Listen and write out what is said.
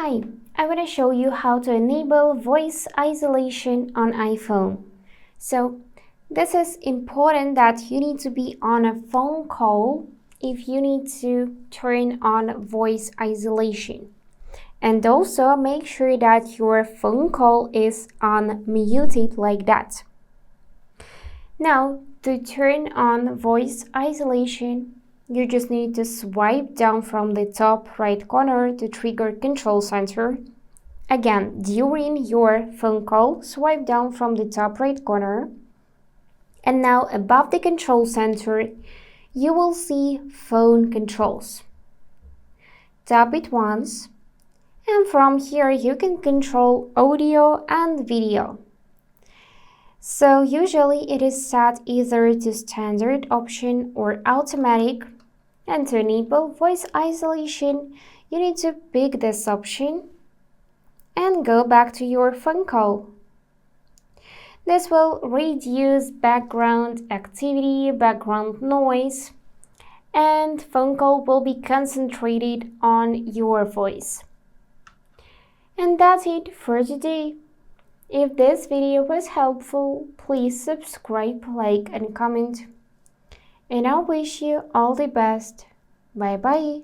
Hi, I want to show you how to enable voice isolation on iPhone. So this is important that you need to be on a phone call if you need to turn on voice isolation. And also make sure that your phone call is unmuted like that. Now, to turn on voice isolation, you just need to swipe down from the top right corner to trigger control center. Again, during your phone call, swipe down from the top right corner. And now above the control center, you will see phone controls. Tap it once, and from here you can control audio and video. So usually it is set either to standard option or automatic. And to enable voice isolation, you need to pick this option and go back to your phone call. This will reduce background activity, background noise, and phone call will be concentrated on your voice. And that's it for today. If this video was helpful, please subscribe, like, and comment. And I wish you all the best. Bye bye.